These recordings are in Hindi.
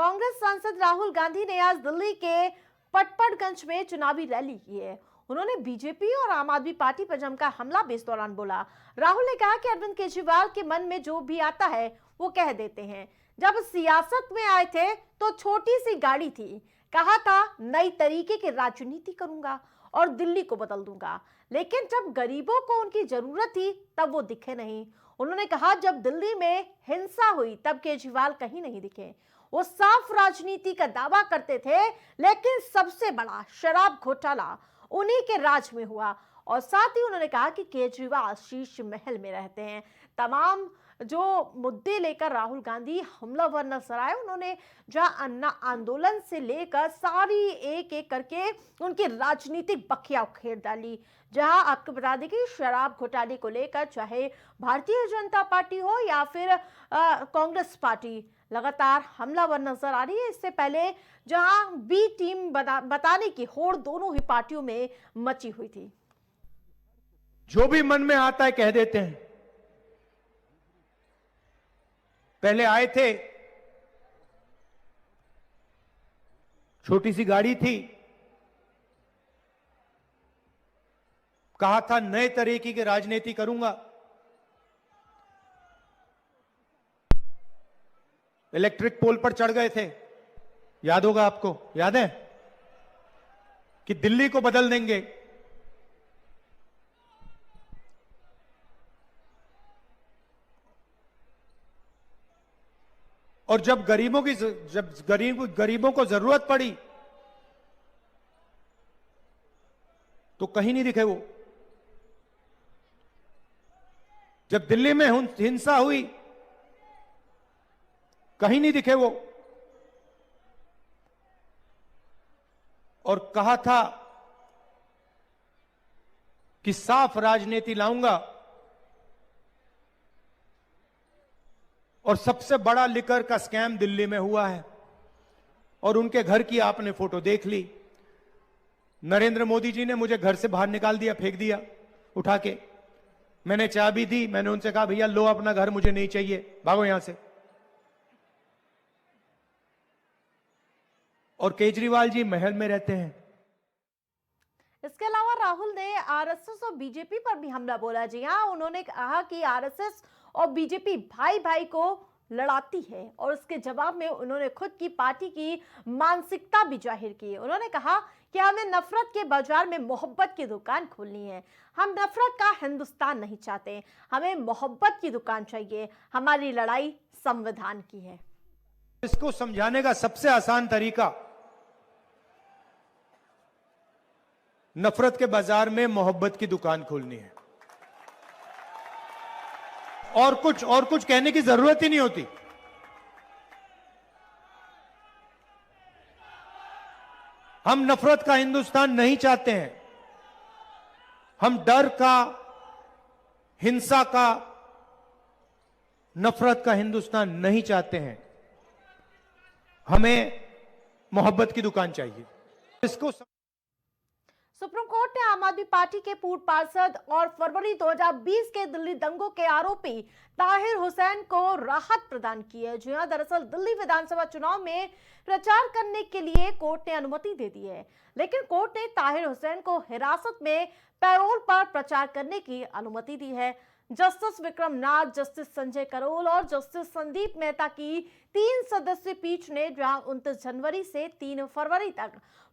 कांग्रेस सांसद राहुल गांधी ने आज दिल्ली के पटपड़गंज में चुनावी रैली की है। उन्होंने बीजेपी और आम आदमी पार्टी पर जमकर हमला भी इस दौरान बोला। राहुल ने कहा कि अरविंद केजरीवाल के मन में जो भी आता है वो कह देते हैं। जब सियासत में आए थे तो छोटी सी गाड़ी थी, कहा था नई तरीके की राजनीति करूंगा और दिल्ली को बदल दूंगा, लेकिन जब गरीबों को उनकी जरूरत थी तब वो दिखे नहीं। उन्होंने कहा जब दिल्ली में हिंसा हुई तब केजरीवाल कहीं नहीं दिखे। वो साफ राजनीति का दावा करते थे, लेकिन सबसे बड़ा शराब घोटाला उन्हीं के राज में हुआ। और साथ ही उन्होंने कहा कि केजरीवाल शीश महल में रहते हैं। तमाम जो मुद्दे लेकर राहुल गांधी हमलावर नजर आए, उन्होंने जहां अन्ना आंदोलन से लेकर सारी एक एक करके उनकी राजनीतिक बखिया उखेड़ डाली। जहां आपको बता दें कि शराब घोटाले को लेकर चाहे भारतीय जनता पार्टी हो या फिर कांग्रेस पार्टी लगातार हमलावर नजर आ रही है। इससे पहले जहां बी टीम बताने की होड़ दोनों ही पार्टियों में मची हुई थी। जो भी मन में आता है कह देते हैं। पहले आए थे, छोटी सी गाड़ी थी, कहा था नए तरीके की राजनीति करूंगा। इलेक्ट्रिक पोल पर चढ़ गए थे, याद होगा आपको, याद है कि दिल्ली को बदल देंगे। और जब गरीबों को जरूरत पड़ी तो कहीं नहीं दिखे वो। जब दिल्ली में हिंसा हुई कहीं नहीं दिखे वो। और कहा था कि साफ राजनीति लाऊंगा। और सबसे बड़ा लिकर का स्कैम दिल्ली में हुआ है और उनके घर की आपने फोटो देख ली। नरेंद्र मोदी जी ने मुझे घर से बाहर निकाल दिया, फेंक दिया उठा के। मैंने चाबी दी, मैंने उनसे कहा भैया लो अपना घर, मुझे नहीं चाहिए, भागो यहां से। और केजरीवाल जी महल में रहते हैं। इसके अलावा राहुल ने आरएसएस और बीजेपी पर भी हमला बोला। जी हां, उन्होंने कहा कि आरएसएस और बीजेपी भाई भाई को लड़ाती है और उसके जवाब में उन्होंने खुद की पार्टी की मानसिकता भी जाहिर की। उन्होंने कहा कि हमें नफरत के बाजार में मोहब्बत की दुकान खोलनी है। हम नफरत का हिंदुस्तान नहीं चाहते, हमें मोहब्बत की दुकान चाहिए। हमारी लड़ाई संविधान की है। इसको समझाने का सबसे आसान तरीका, नफरत के बाजार में मोहब्बत की दुकान खोलनी है। और कुछ कहने की जरूरत ही नहीं होती। हम नफरत का हिंदुस्तान नहीं चाहते हैं। हम डर का, हिंसा का, नफरत का हिंदुस्तान नहीं चाहते हैं। हमें मोहब्बत की दुकान चाहिए। इसको सुप्रीम कोर्ट ने आम आदमी पार्टी के पूर्व पार्षद और फरवरी 2020 के दिल्ली दंगों के आरोपी ताहिर हुसैन को राहत प्रदान की है। जी हां, दरअसल दिल्ली विधानसभा चुनाव में प्रचार करने के लिए कोर्ट ने अनुमति दे दी है, लेकिन कोर्ट ने ताहिर हुसैन को हिरासत में पैरोल पर प्रचार करने की अनुमति दी है। जस्टिस विक्रम नाथ, जस्टिस संजय करोल और जस्टिस संदीप मेहता की 3 सदस्यीय पीठ ने जहां 29 जनवरी से 3 फरवरी तक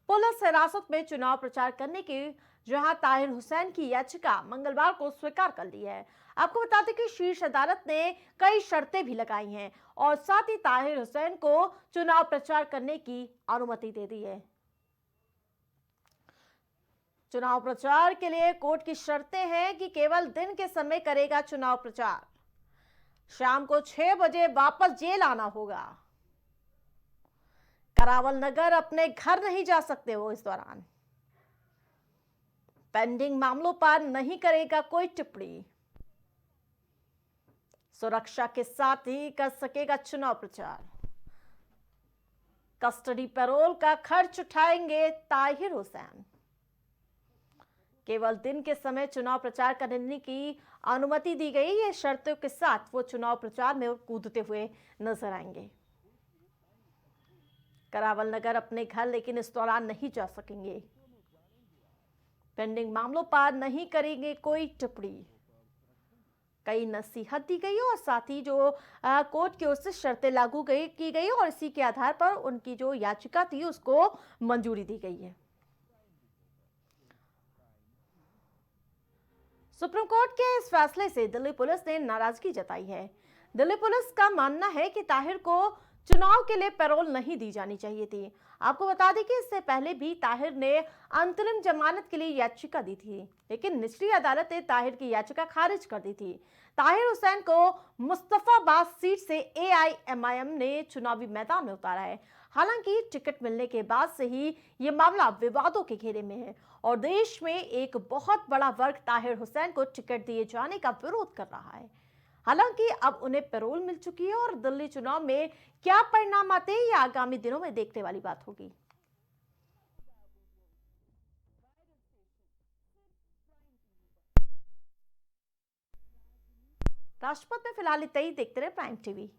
पुलिस हिरासत में चुनाव प्रचार करने की जहां ताहिर हुसैन की याचिका मंगलवार को स्वीकार कर ली है। आपको बता दें कि शीर्ष अदालत ने कई शर्तें भी लगाई हैं और साथ ही ताहिर हुसैन को चुनाव प्रचार करने की अनुमति दे दी है। चुनाव प्रचार के लिए कोर्ट की शर्तें हैं कि केवल दिन के समय करेगा चुनाव प्रचार, शाम को 6 बजे वापस जेल आना होगा, करावल नगर अपने घर नहीं जा सकते वो इस दौरान, पेंडिंग मामलों पर नहीं करेगा कोई टिप्पणी, सुरक्षा के साथ ही कर सकेगा चुनाव प्रचार, कस्टडी पैरोल का खर्च उठाएंगे ताहिर हुसैन, केवल दिन के समय चुनाव प्रचार करने की अनुमति दी गई। ये शर्तों के साथ वो चुनाव प्रचार में कूदते हुए नजर आएंगे। करावल नगर अपने घर लेकिन इस दौरान नहीं जा सकेंगे। पेंडिंग मामलों पर नहीं करेंगे कोई टिप्पणी। कई नसीहत दी गई और साथ ही जो कोर्ट की ओर से शर्तें लागू की गई और इसी के आधार पर उनकी जो याचिका थी उसको मंजूरी दी गई है। सुप्रीम कोर्ट के इस फैसले से दिल्ली पुलिस ने नाराजगी जताई है। दिल्ली पुलिस का मानना है कि ताहिर को चुनाव के लिए पैरोल नहीं दी जानी चाहिए थी। आपको बता दें कि इससे पहले भी ताहिर ने अंतरिम जमानत के लिए याचिका दी थी, लेकिन निचली अदालत ने ताहिर की याचिका खारिज कर दी थी। ताहिर हुसैन को मुस्तफाबाद सीट से एआईएमआईएम ने चुनावी मैदान में उतारा है। हालांकि टिकट मिलने के बाद से ही ये मामला विवादों के घेरे में है और देश में एक बहुत बड़ा वर्ग ताहिर हुसैन को टिकट दिए जाने का विरोध कर रहा है। हालांकि अब उन्हें पैरोल मिल चुकी है और दिल्ली चुनाव में क्या परिणाम आते हैं, यह आगामी दिनों में देखने वाली बात होगी। राजपथ में फिलहाल इतना ही। देखते रहे प्राइम टीवी।